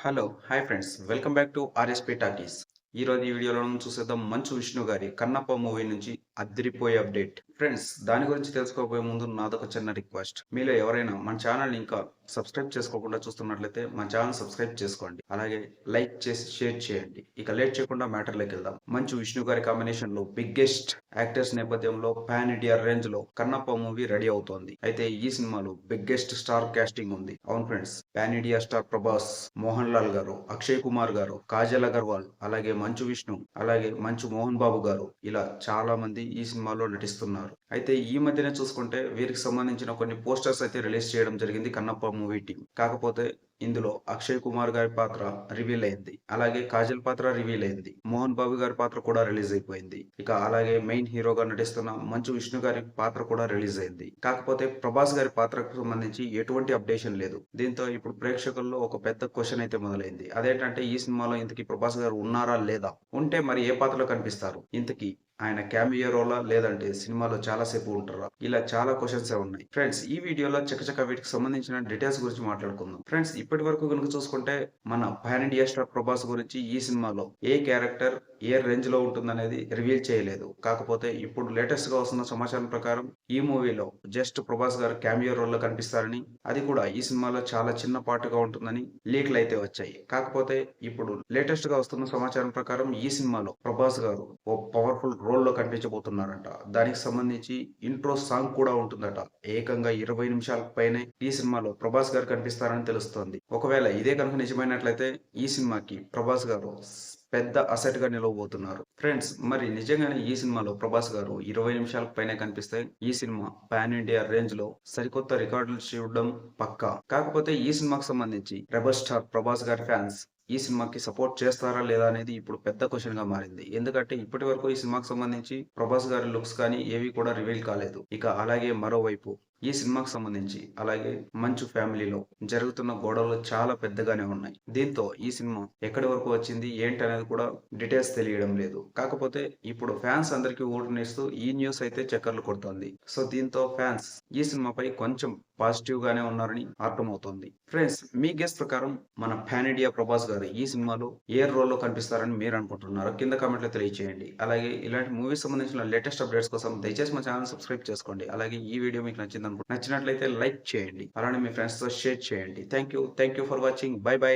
Hello hi friends welcome back to RSP talkies. ఈ వీడియోలో మనం చూసేద్దాం మంచు విష్ణు గారి కన్నప్ప మూవీ నుంచి అదిరిపోయే అప్డేట్. ఫ్రెండ్స్ దాని గురించి తెలుసుకోబోయే ముందు నాదొక చిన్న రిక్వెస్ట్. మీలో ఎవరైనా మన ఛానల్ ఇంకా సబ్స్క్రైబ్ చేసుకోకుండా చూస్తున్నట్లయితే మన ఛానల్ సబ్స్క్రైబ్ చేసుకోండి. అలాగే లైక్ చేసి షేర్ చేయండి. ఇక లేట్ చేయకుండా మ్యాటర్లోకి వెళ్దాం. మంచు విష్ణు గారి కాంబినేషన్ లో బిగ్గెస్ట్ యాక్టర్స్ నేపథ్యంలో పాన్ ఇండియా రేంజ్ లో కన్నప్ప మూవీ రెడీ అవుతోంది. అయితే ఈ సినిమాలో బిగ్గెస్ట్ స్టార్ కాస్టింగ్ ఉంది. అవును friends, pan India star Prabhas, Mohan Lal గారు, అక్షయ్ కుమార్ గారు, కాజల్ అగర్వాల్, అలాగే మంచు విష్ణు, అలాగే మంచు మోహన్ బాబు గారు, ఇలా చాలా మంది ఈ సినిమాలో నటిస్తున్నారు. అయితే ఈ మధ్యనే చూసుకుంటే వీరికి సంబంధించిన కొన్ని పోస్టర్స్ అయితే రిలీజ్ చేయడం జరిగింది కన్నప్ప మూవీ టీం. కాకపోతే ఇందులో అక్షయ్ కుమార్ గారి పాత్ర రివీల్ అయింది, అలాగే కాజల్ పాత్ర రివీల్ అయింది, మోహన్ బాబు గారి పాత్ర కూడా రిలీజ్ అయిపోయింది. ఇక అలాగే మెయిన్ హీరోగా నటిస్తున్న మంచు విష్ణు గారి పాత్ర కూడా రిలీజ్ అయింది. కాకపోతే ప్రభాస్ గారి పాత్రకు సంబంధించి ఎటువంటి అప్డేషన్ లేదు. దీంతో ఇప్పుడు ప్రేక్షకుల్లో ఒక పెద్ద క్వశ్చన్ అయితే మొదలైంది. అదేంటంటే ఈ సినిమాలో ఇంతకీ ప్రభాస్ గారు ఉన్నారా లేదా, ఉంటే మరి ఏ పాత్రలో కనిపిస్తారు, ఇంతకీ ఆయన క్యామియో రోలా లేదంటే సినిమాలో చాలా సేపు ఉంటారా, ఇలా చాలా క్వశ్చన్స్ ఉన్నాయి. ఫ్రెండ్స్ ఈ వీడియోలో చకచక వీటికి సంబంధించిన డీటెయిల్స్ గురించి మాట్లాడుకుందాం. ఫ్రెండ్స్ ఇప్పటి వరకు కనుక చూసుకుంటే మన పాన్ ఇండియా స్టార్ ప్రభాస్ గురించి ఈ సినిమాలో ఏ క్యారెక్టర్ ఏ రేంజ్ లో ఉంటుందనేది రివీల్ చేయలేదు. కాకపోతే ఇప్పుడు లేటెస్ట్ గా వస్తున్న సమాచారం ప్రకారం ఈ మూవీలో జస్ట్ ప్రభాస్ గారు క్యామియో రోల్ లో కనిపిస్తారని, అది కూడా ఈ సినిమాలో చాలా చిన్న పాటుగా ఉంటుందని లీక్లు అయితే వచ్చాయి. కాకపోతే ఇప్పుడు లేటెస్ట్ గా వస్తున్న సమాచారం ప్రకారం ఈ సినిమాలో ప్రభాస్ గారు ఓ పవర్ఫుల్ రోల్ లో కనిపించబోతున్నారంట. దానికి సంబంధించి ఇంట్రో సాంగ్ కూడా ఉంటుందట. ఏకంగా 20 నిమిషాలకు పైనే ఈ సినిమాలో ప్రభాస్ గారు కనిపిస్తారని తెలుస్తోంది. ఒకవేళ ఇదే కనుక నిజమైనట్లయితే ఈ సినిమాకి ప్రభాస్ గారు పెద్ద అసెట్ గా నిలవబోతున్నారు. ఫ్రెండ్స్ మరి నిజంగానే ఈ సినిమాలో ప్రభాస్ గారు 20 నిమిషాలకు పైనే కనిపిస్తే ఈ సినిమా పాన్ ఇండియా రేంజ్ లో సరికొత్త రికార్డులు చూడడం పక్కా. కాకపోతే ఈ సినిమాకి సంబంధించి రెబల్ స్టార్ ప్రభాస్ గారి ఫ్యాన్స్ ఈ సినిమాకి సపోర్ట్ చేస్తారా లేదా అనేది ఇప్పుడు పెద్ద క్వశ్చన్ గా మారింది. ఎందుకంటే ఇప్పటి వరకు ఈ సినిమాకి సంబంధించి ప్రభాస్ గారి లుక్స్ కానీ ఏవి కూడా రివీల్ కాలేదు. ఇక అలాగే మరోవైపు ఈ సినిమాకి సంబంధించి అలాగే మంచు ఫ్యామిలీలో జరుగుతున్న గొడవలు చాలా పెద్దగానే ఉన్నాయి. దీంతో ఈ సినిమా ఎక్కడి వరకు వచ్చింది ఏంటి అనేది కూడా డీటెయిల్స్ తెలియడం లేదు. కాకపోతే ఇప్పుడు ఫ్యాన్స్ అందరికీ ఓటునిస్తూ ఈ న్యూస్ అయితే చక్కర్లు కొడుతోంది. సో దీంతో ఫ్యాన్స్ ఈ సినిమాపై కొంచెం పాజిటివ్ గానే ఉన్నారని అర్థమవుతోంది. ఫ్రెండ్స్ మీ గెస్ ప్రకారం మన పాన్ ఇండియా ప్రభాస్ గారు ఈ సినిమాలో ఏ రోల్ లో కనిపిస్తారని మీరు అనుకుంటున్నారు, కింద కామెంట్ లో తెలియజేయండి. అలాగే ఇలాంటి మూవీస్ సంబంధించిన లేటెస్ట్ అప్డేట్స్ కోసం దయచేసి మా ఛానల్ సబ్స్క్రైబ్ చేసుకోండి. అలాగే ఈ వీడియో మీకు నచ్చినట్లయితే లైక్ చేయండి. అలానే మీ ఫ్రెండ్స్ తో షేర్ చేయండి. Thank you for watching. By by.